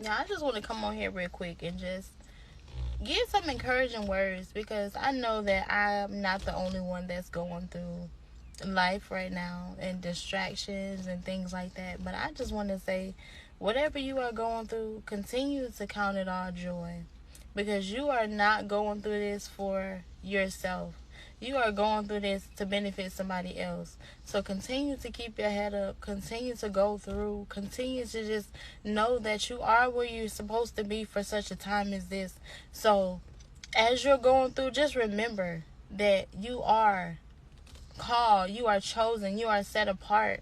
Yeah, I just want to come on here real quick and just give some encouraging words, because I know that I'm not the only one that's going through life right now and distractions and things like that. But I just want to say, whatever you are going through, continue to count it all joy, because you are not going through this for yourself. You are going through this to benefit somebody else. So continue to keep your head up. Continue to go through. Continue to just know that you are where you're supposed to be for such a time as this. So as you're going through, just remember that you are called, you are chosen, you are set apart.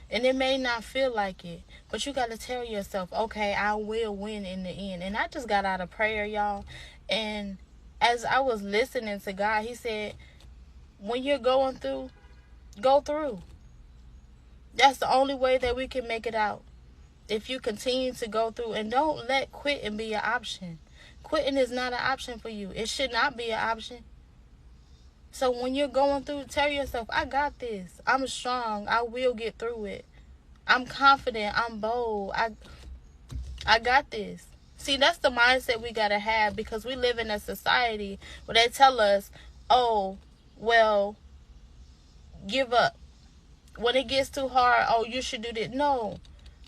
And it may not feel like it, but you got to tell yourself, okay, I will win in the end. And I just got out of prayer, y'all. And as I was listening to God, He said, when you're going through, go through. That's the only way that we can make it out. If you continue to go through, and don't let quitting be an option. Quitting is not an option for you. It should not be an option. So when you're going through, tell yourself, I got this. I'm strong. I will get through it. I'm confident. I'm bold. I got this. See, that's the mindset we got to have, because we live in a society where they tell us, oh, well, give up. When it gets too hard, oh, you should do this. No.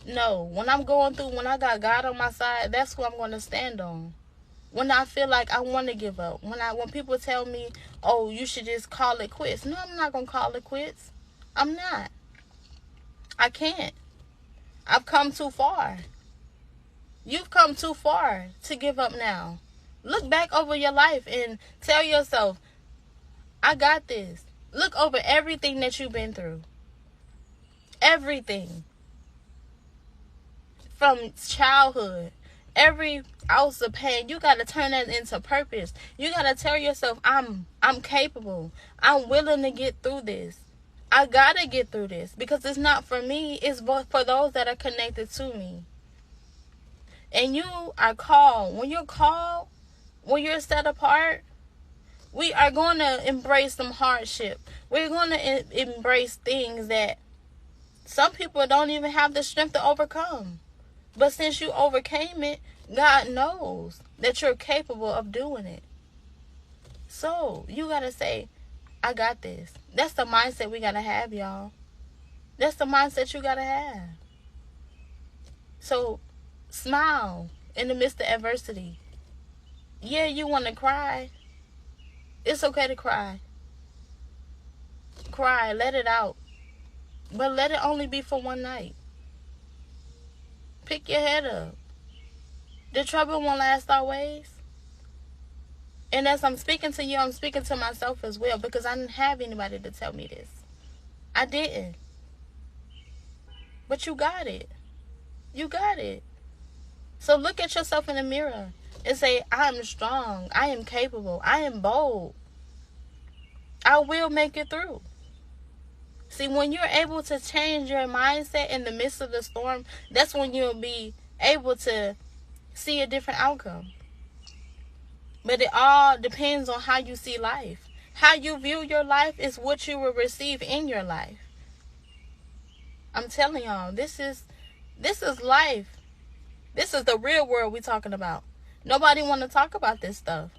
When I'm going through, when I got God on my side, that's who I'm going to stand on. When I feel like I want to give up, when people tell me, oh, you should just call it quits. No, I'm not going to call it quits. I'm not. I can't. I've come too far. You've come too far to give up now. Look back over your life and tell yourself, I got this. Look over everything that you've been through. Everything. From childhood. Every ounce of pain, you got to turn that into purpose. You got to tell yourself, I'm capable. I'm willing to get through this. I got to get through this, because it's not for me. It's for those that are connected to me. And you are called. When you're called, when you're set apart, we are going to embrace some hardship. We're going to embrace things that some people don't even have the strength to overcome. But since you overcame it, God knows that you're capable of doing it. So you got to say, I got this. That's the mindset we got to have, y'all. That's the mindset you got to have. So smile in the midst of adversity. Yeah, you want to cry. It's okay to cry. Cry, let it out. But let it only be for one night. Pick your head up. The trouble won't last always. And as I'm speaking to you, I'm speaking to myself as well, because I didn't have anybody to tell me this. I didn't. But you got it. You got it. So look at yourself in the mirror and say, I am strong. I am capable. I am bold. I will make it through. See, when you're able to change your mindset in the midst of the storm, that's when you'll be able to see a different outcome. But it all depends on how you see life. How you view your life is what you will receive in your life. I'm telling y'all, this is life. This is the real world we're talking about. Nobody want to talk about this stuff.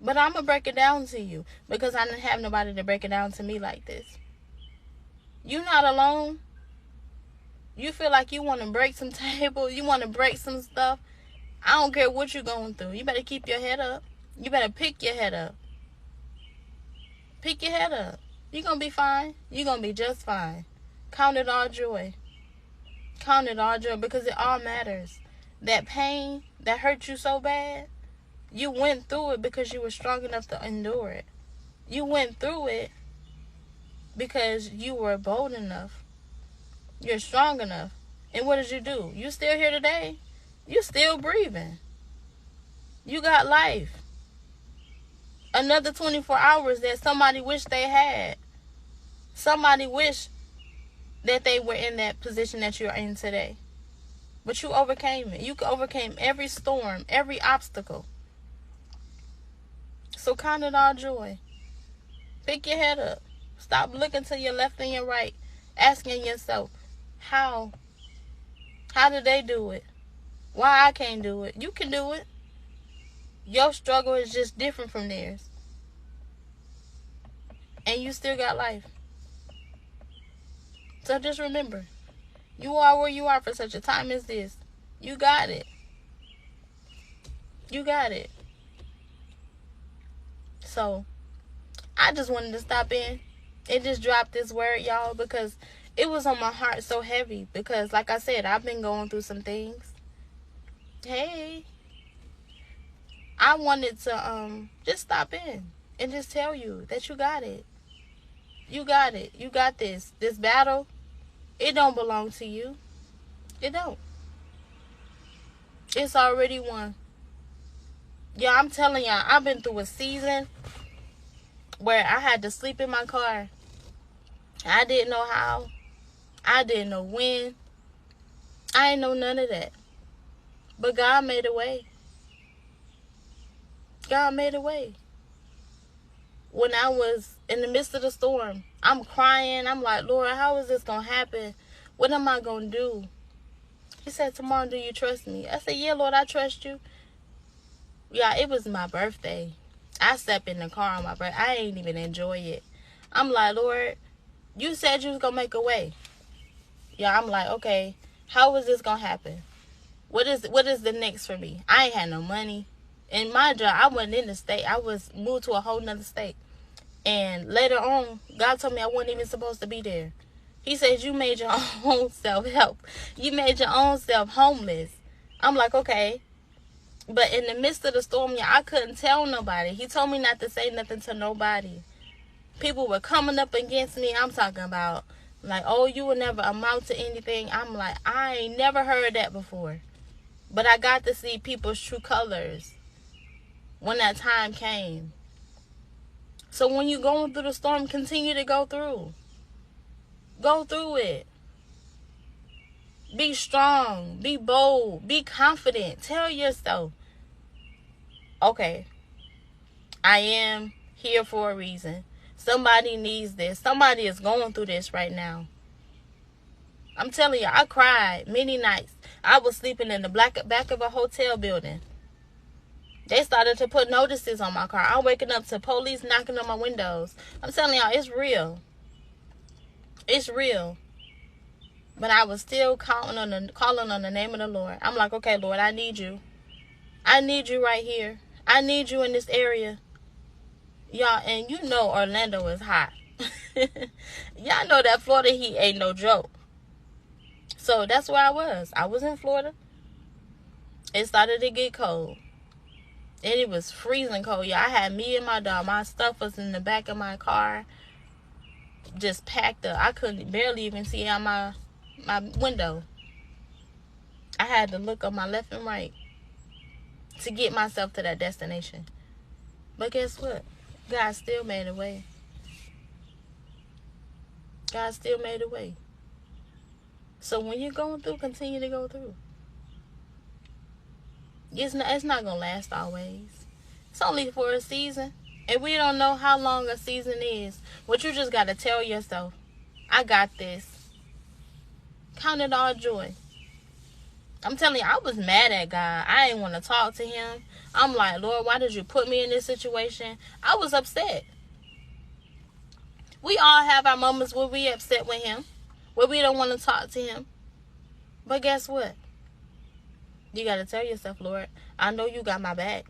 But I'm going to break it down to you, because I didn't have nobody to break it down to me like this. You're not alone. You feel like you want to break some tables, you want to break some stuff. I don't care what you're going through. You better keep your head up. You better pick your head up. Pick your head up. You're going to be fine. You're going to be just fine. Count it all joy. Count it all joy, because it all matters. That pain that hurt you so bad, you went through it because you were strong enough to endure it. You went through it because you were bold enough. You're strong enough. And what did you do? You still here today. You still breathing. You got life. Another 24 hours that somebody wished they had. Somebody wished that they were in that position that you're in today. But you overcame it. You overcame every storm, every obstacle. So count it all joy. Pick your head up. Stop looking to your left and your right, asking yourself, how did they do it? Why I can't do it? You can do it. Your struggle is just different from theirs. And you still got life. So just remember, you are where you are for such a time as this. You got it. You got it. So, I just wanted to stop in and just drop this word, y'all, because it was on my heart so heavy. Because, like I said, I've been going through some things. Hey, I wanted to just stop in and just tell you that you got it. You got it. You got this. This battle, it don't belong to you. It don't. It's already won. Yeah, I'm telling y'all, I've been through a season where I had to sleep in my car. I didn't know how. I didn't know when. I didn't know none of that. But God made a way. God made a way. When I was in the midst of the storm, I'm crying. I'm like, Lord, how is this going to happen? What am I going to do? He said, Tomorrow, do you trust me? I said, yeah, Lord, I trust you. Yeah, it was my birthday. I stepped in the car on my birthday. I ain't even enjoy it. I'm like, Lord, you said you was going to make a way. Yeah, I'm like, okay, how is this going to happen? What is the next for me? I ain't had no money. In my job, I wasn't in the state. I was moved to a whole nother state. And later on, God told me I wasn't even supposed to be there. He says, you made your own self-help. You made your own self homeless. I'm like, okay. But in the midst of the storm, yeah, I couldn't tell nobody. He told me not to say nothing to nobody. People were coming up against me. I'm talking about, like, oh, you will never amount to anything. I'm like, I ain't never heard that before. But I got to see people's true colors when that time came. So when you're going through the storm, continue to go through. Go through it. Be strong. Be bold. Be confident. Tell yourself, okay, I am here for a reason. Somebody needs this. Somebody is going through this right now. I'm telling you, I cried many nights. I was sleeping in the back of a hotel building. They started to put notices on my car. I'm waking up to police knocking on my windows. I'm telling y'all, it's real. It's real. But I was still calling on the name of the Lord. I'm like, okay, Lord, I need you. I need you right here. I need you in this area. Y'all, and you know Orlando is hot. Y'all know that Florida heat ain't no joke. So that's where I was. I was in Florida. It started to get cold. And it was freezing cold. Yeah, I had me and my dog. My stuff was in the back of my car. Just packed up. I couldn't barely even see out my window. I had to look on my left and right to get myself to that destination. But guess what? God still made a way. God still made a way. So when you're going through, continue to go through. It's not going to last always. It's only for a season. And we don't know how long a season is. But you just got to tell yourself, I got this. Count it all joy. I'm telling you, I was mad at God. I didn't want to talk to him. I'm like, Lord, why did you put me in this situation? I was upset. We all have our moments where we upset with him, where we don't want to talk to him. But guess what? You got to tell yourself, Lord, I know you got my back.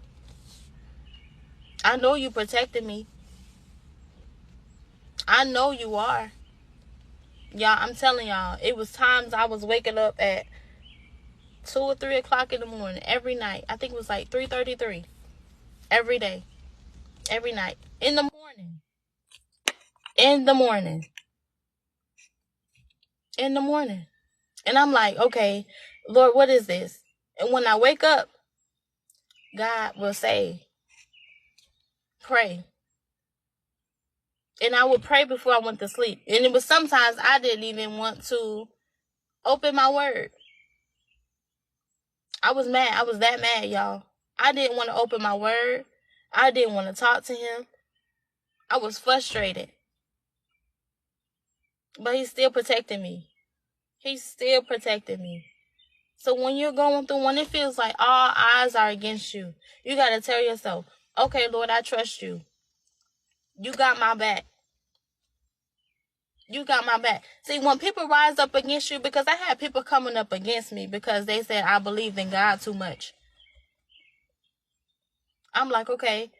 I know you protected me. I know you are. Y'all, I'm telling y'all, it was times I was waking up at 2 or 3 o'clock in the morning every night. I think it was like 3:33 every day, every night, in the morning, in the morning, in the morning. And I'm like, okay, Lord, what is this? And when I wake up, God will say, pray. And I would pray before I went to sleep. And it was sometimes I didn't even want to open my word. I was mad. I was that mad, y'all. I didn't want to open my word. I didn't want to talk to him. I was frustrated. But he's still protecting me. He's still protecting me. So when you're going through, when it feels like all eyes are against you, you got to tell yourself, okay, Lord, I trust you. You got my back. You got my back. See, when people rise up against you, because I had people coming up against me because they said I believed in God too much. I'm like, okay,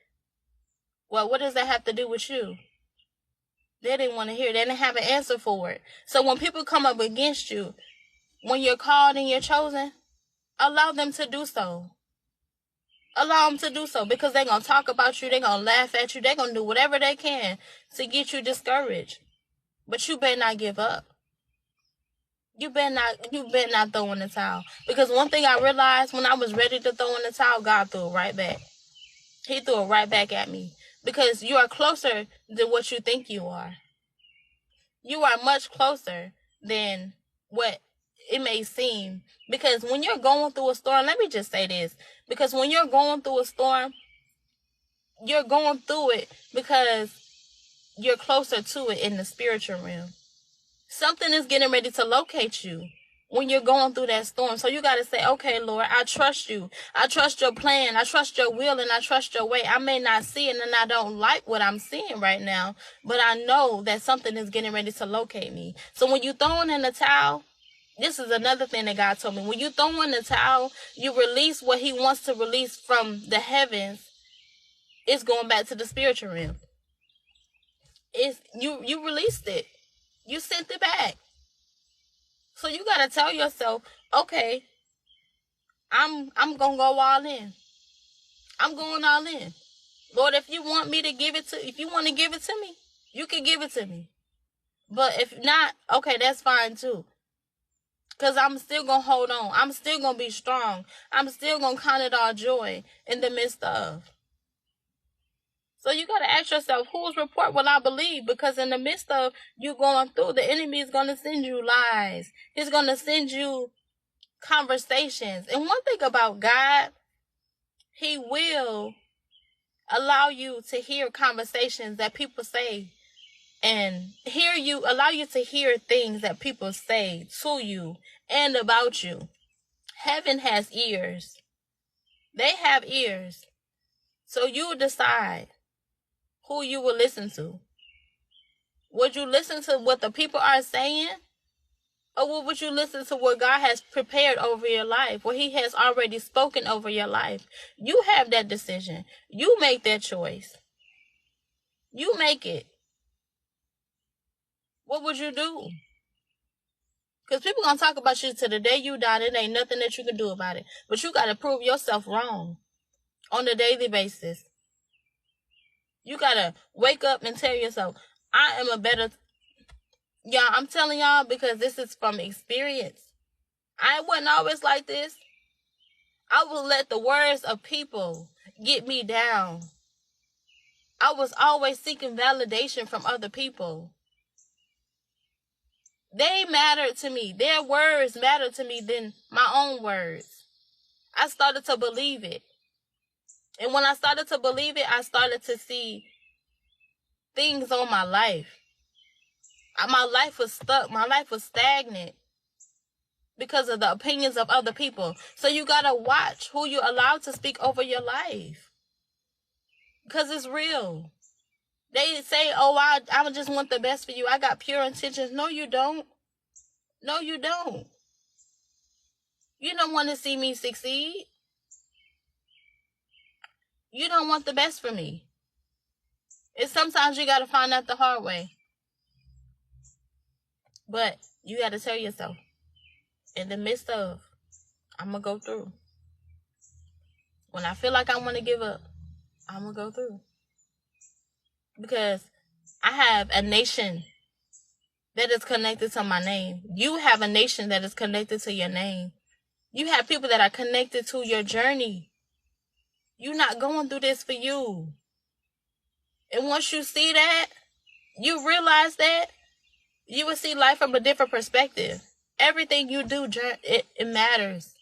well, what does that have to do with you? They didn't want to hear it. They didn't have an answer for it. So when people come up against you, when you're called and you're chosen, allow them to do so. Allow them to do so, because they're going to talk about you. They're going to laugh at you. They're going to do whatever they can to get you discouraged. But you better not give up. You better not throw in the towel. Because one thing I realized, when I was ready to throw in the towel, God threw it right back. He threw it right back at me. Because you are closer than what you think you are. You are much closer than what it may seem. Because when you're going through a storm, let me just say this. Because when you're going through a storm, you're going through it because you're closer to it in the spiritual realm. Something is getting ready to locate you when you're going through that storm. So you got to say, okay, Lord, I trust you. I trust your plan. I trust your will, and I trust your way. I may not see it, and I don't like what I'm seeing right now, but I know that something is getting ready to locate me. So when you throwing in the towel, this is another thing that God told me. When you throw in the towel, you release what he wants to release from the heavens. It's going back to the spiritual realm. It's you released it. You sent it back. So you gotta tell yourself, okay, I'm gonna go all in. I'm going all in. Lord, if you want me to if you want to give it to me, you can give it to me. But if not, okay, that's fine too. Because I'm still gonna hold on. I'm still gonna be strong. I'm still gonna count it all joy in the midst of. So you got to ask yourself, whose report will I believe? Because in the midst of you going through, the enemy is going to send you lies. He's going to send you conversations. And one thing about God, he will allow you to hear conversations that people say, and allow you to hear things that people say to you and about you. Heaven has ears. They have ears. So you decide who you will listen to. Would you listen to what the people are saying? Or would you listen to what God has prepared over your life? What he has already spoken over your life? You have that decision. You make that choice. You make it. What would you do? Because people going to talk about you to the day you die. It ain't nothing that you can do about it. But you got to prove yourself wrong on a daily basis. You got to wake up and tell yourself, I am a better... Y'all, I'm telling y'all because this is from experience. I wasn't always like this. I would let the words of people get me down. I was always seeking validation from other people. They mattered to me. Their words mattered to me than my own words. I started to believe it. And when I started to believe it, I started to see things on my life. My life was stuck. My life was stagnant because of the opinions of other people. So you got to watch who you allow to speak over your life. Because it's real. They say, oh, I just want the best for you. I got pure intentions. No, you don't. No, you don't. You don't want to see me succeed. You don't want the best for me. And sometimes you got to find out the hard way. But you got to tell yourself, in the midst of, I'm going to go through. When I feel like I want to give up, I'm going to go through. Because I have a nation that is connected to my name. You have a nation that is connected to your name. You have people that are connected to your journey. You're not going through this for you. And once you see that, you realize that, you will see life from a different perspective. Everything you do, it matters.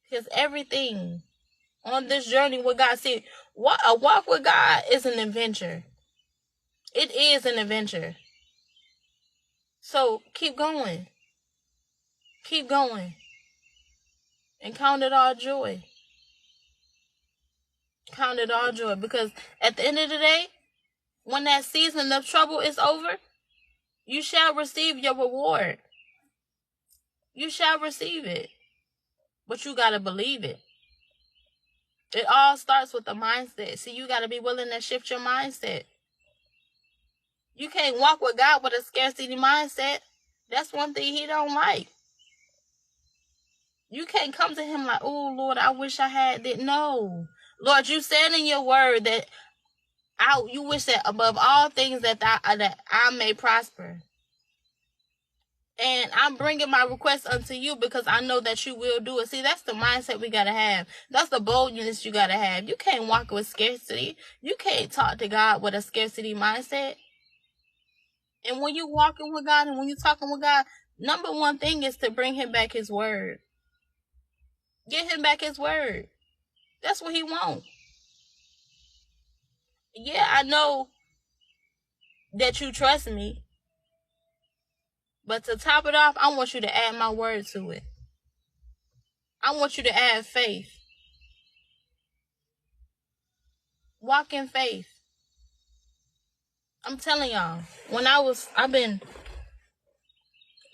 Because everything on this journey with God, see, a walk with God is an adventure. It is an adventure. So keep going. Keep going. And count it all joy. Count it all joy. Because at the end of the day, when that season of trouble is over, you shall receive your reward. You shall receive it. But you got to believe it. It all starts with the mindset. See, you got to be willing to shift your mindset. You can't walk with God with a scarcity mindset. That's one thing he don't like. You can't come to him like, oh, Lord, I wish I had that. No. Lord, you said in your word that you wish that above all things that I may prosper. And I'm bringing my request unto you because I know that you will do it. See, that's the mindset we got to have. That's the boldness you got to have. You can't walk with scarcity. You can't talk to God with a scarcity mindset. And when you're walking with God and when you're talking with God, number one thing is to bring him back his word. Get him back his word. That's what he wants. Yeah, I know that you trust me. But to top it off, I want you to add my word to it. I want you to add faith. Walk in faith. I'm telling y'all, I've been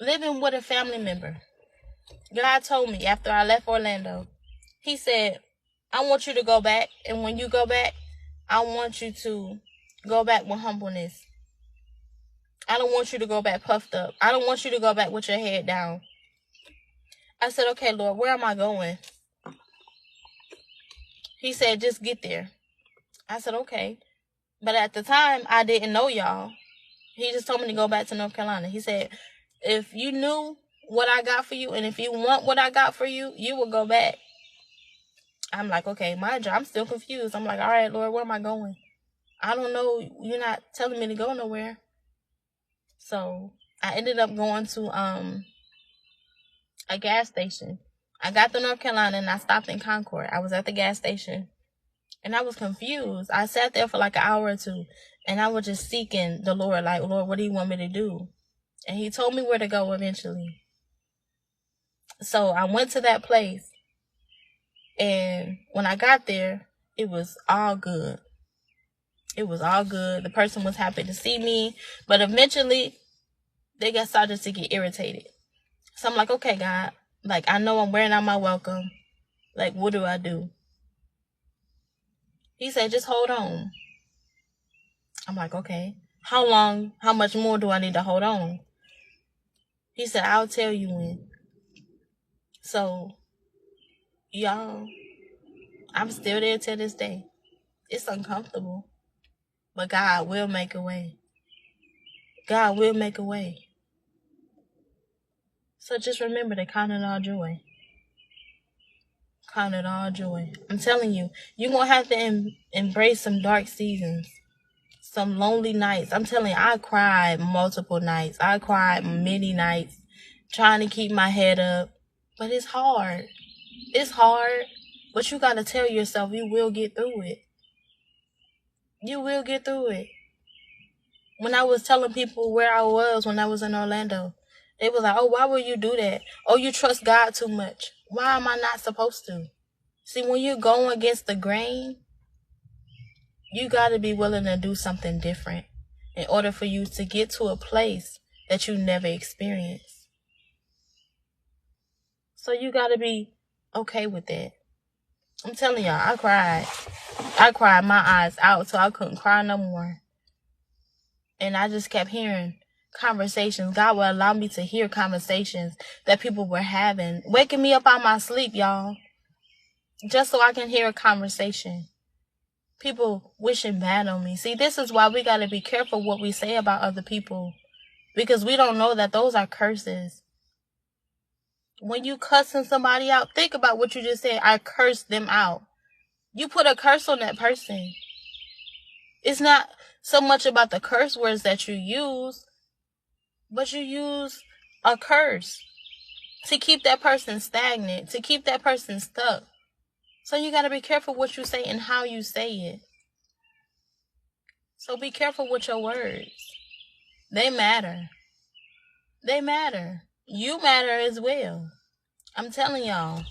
living with a family member. God told me after I left Orlando, he said, I want you to go back. And when you go back, I want you to go back with humbleness. I don't want you to go back puffed up. I don't want you to go back with your head down. I said, okay, Lord, where am I going? He said, just get there. I said, okay. But at the time, I didn't know y'all. He just told me to go back to North Carolina. He said, if you knew what I got for you and if you want what I got for you, you will go back. I'm like, okay, mind you, I'm still confused. I'm like, all right, Lord, where am I going? I don't know. You're not telling me to go nowhere. So I ended up going to a gas station. I got to North Carolina and I stopped in Concord. I was at the gas station and I was confused. I sat there for like an hour or two and I was just seeking the Lord, like, Lord, what do you want me to do? And he told me where to go eventually. So I went to that place and when I got there, it was all good. It was all good. The person was happy to see me, but eventually they started to get irritated. So I'm like, okay, God, like, I know I'm wearing out my welcome. Like, what do I do? He said, just hold on. I'm like, okay. How much more do I need to hold on? He said, I'll tell you when. So, y'all, I'm still there to this day. It's uncomfortable. But God will make a way. God will make a way. So just remember to count it all joy. Count it all joy. I'm telling you, you're going to have to embrace some dark seasons. Some lonely nights. I'm telling you, I cried multiple nights. I cried many nights trying to keep my head up. But it's hard. It's hard. But you got to tell yourself you will get through it. You will get through it. When I was telling people where I was when I was in Orlando, they was like, oh, why would you do that? Oh, you trust God too much. Why am I not supposed to? See, when you're going against the grain, you got to be willing to do something different in order for you to get to a place that you never experienced. So you got to be okay with that. I'm telling y'all, I cried. I cried my eyes out so I couldn't cry no more. And I just kept hearing conversations. God will allow me to hear conversations that people were having, waking me up out my sleep, y'all, just so I can hear a conversation. People wishing bad on me. See, this is why we got to be careful what we say about other people, because we don't know that those are curses. When you cussing somebody out, think about what you just said. I cursed them out. You put a curse on that person. It's not so much about the curse words that you use, but you use a curse to keep that person stagnant, to keep that person stuck. So you got to be careful what you say and how you say it. So be careful with your words. They matter. They matter. You matter as well. I'm telling y'all,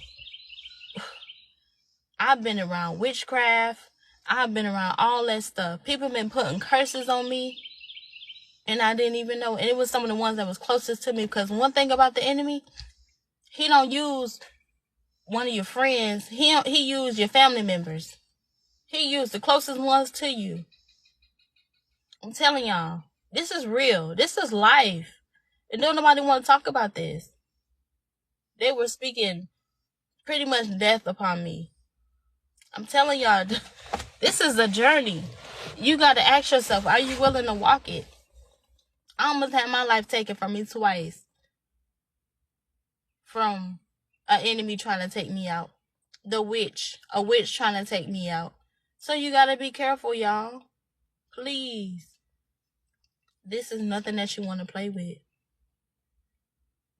I've been around witchcraft. I've been around all that stuff. People been putting curses on me, and I didn't even know. And it was some of the ones that was closest to me, because one thing about the enemy, he don't use one of your friends. He used your family members. He used the closest ones to you. I'm telling y'all, this is real. This is life. And don't nobody want to talk about this. They were speaking pretty much death upon me. I'm telling y'all, this is a journey. You got to ask yourself, are you willing to walk it? I almost had my life taken from me twice. From an enemy trying to take me out. A witch trying to take me out. So you got to be careful, y'all. Please. This is nothing that you want to play with.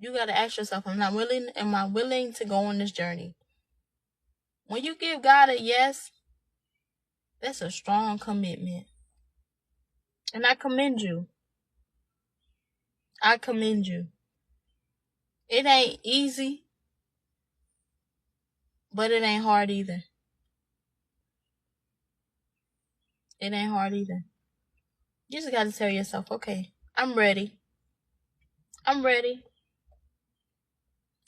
You got to ask yourself, am I willing to go on this journey? When you give God a yes, that's a strong commitment. And I commend you. I commend you. It ain't easy, but it ain't hard either. It ain't hard either. You just got to tell yourself, okay, I'm ready. I'm ready.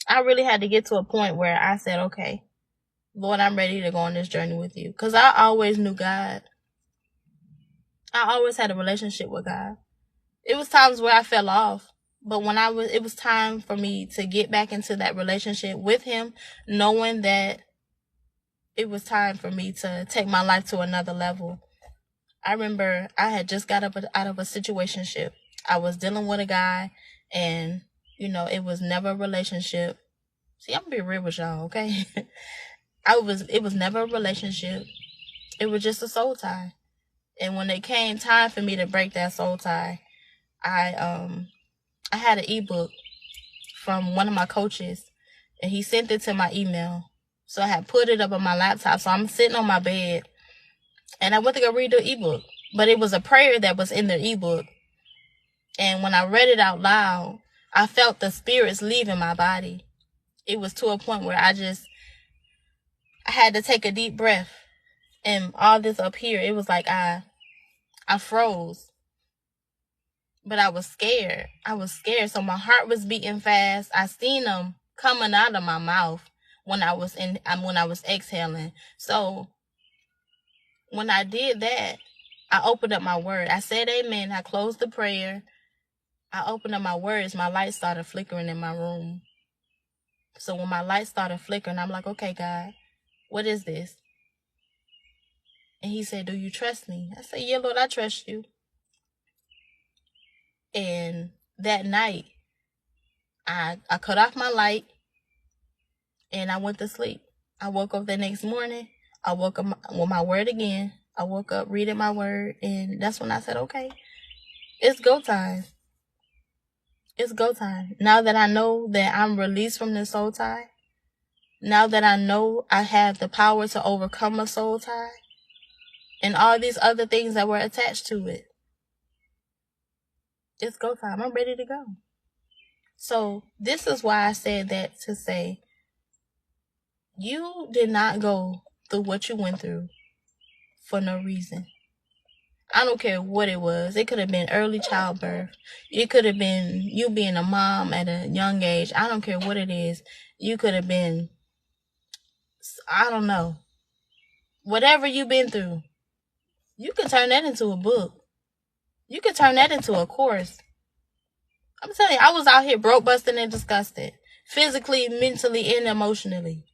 I really had to get to a point where I said, okay, Lord, I'm ready to go on this journey with you. Because I always knew God. I always had a relationship with God. It was times where I fell off. But when it was time for me to get back into that relationship with him, knowing that it was time for me to take my life to another level. I remember I had just got out of a situationship. I was dealing with a guy, and, it was never a relationship. See, I'm gonna be real with y'all, okay? It was never a relationship. It was just a soul tie. And when it came time for me to break that soul tie, I had an ebook from one of my coaches, and he sent it to my email. So I had put it up on my laptop. So I'm sitting on my bed, and I went to go read the ebook. But it was a prayer that was in the ebook. And when I read it out loud, I felt the spirits leaving my body. It was to a point where I had to take a deep breath. And all this up here, it was like I froze. But I was scared. So my heart was beating fast. I seen them coming out of my mouth when I was exhaling. So when I did that, I opened up my word. I said amen. I closed the prayer. I opened up my words. My light started flickering in my room. So when my light started flickering, I'm like, okay, God, what is this? And he said, do you trust me? I said, yeah, Lord, I trust you. And that night, I cut off my light and I went to sleep. I woke up the next morning. I woke up with my word again. I woke up reading my word, and that's when I said, okay, it's go time. It's go time. Now that I know that I'm released from the soul tie, now that I know I have the power to overcome a soul tie, and all these other things that were attached to it, it's go time. I'm ready to go. So this is why I said that, to say, you did not go through what you went through for no reason. I don't care what it was. It could have been early childbirth. It could have been you being a mom at a young age. I don't care what it is. You could have been, I don't know. Whatever you've been through, you can turn that into a book. You can turn that into a course. I'm telling you, I was out here broke, busting, and disgusted. Physically, mentally, and emotionally.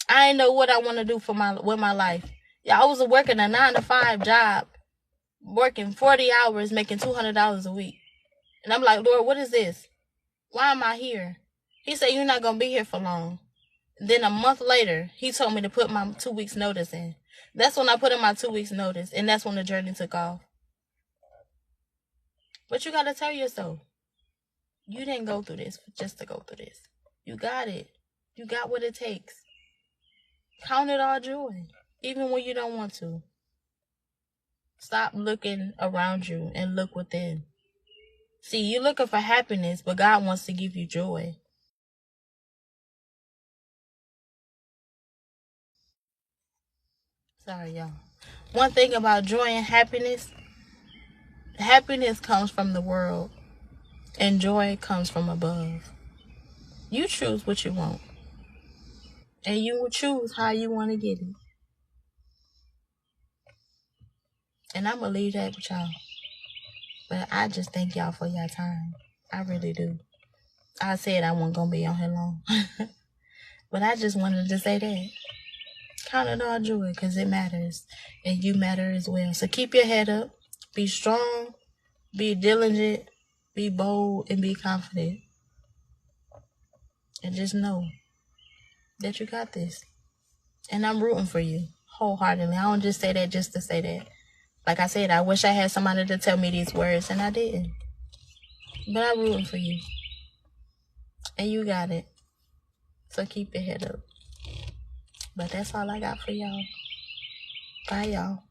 I didn't know what I want to do with my life. Yeah, I was working a 9-to-5 job, working 40 hours, making $200 a week. And I'm like, Lord, what is this? Why am I here? He said, you're not going to be here for long. Then a month later, he told me to put my 2 weeks notice in. That's when I put in my 2 weeks notice. And that's when the journey took off. But you got to tell yourself, you didn't go through this just to go through this. You got it. You got what it takes. Count it all joy, even when you don't want to. Stop looking around you and look within. See, you're looking for happiness, but God wants to give you joy. Sorry, y'all. One thing about joy and happiness comes from the world, and joy comes from above. You choose what you want, and you will choose how you want to get it. And I'm going to leave that with y'all. But I just thank y'all for your time. I really do. I said I wasn't going to be on here long. But I just wanted to say that. Count it all joy because it matters. And you matter as well. So keep your head up. Be strong. Be diligent. Be bold. And be confident. And just know that you got this. And I'm rooting for you wholeheartedly. I don't just say that just to say that. Like I said, I wish I had somebody to tell me these words, and I didn't. But I'm rooting for you. And you got it. So keep your head up. But that's all I got for y'all. Bye, y'all.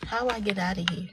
How I get out of here?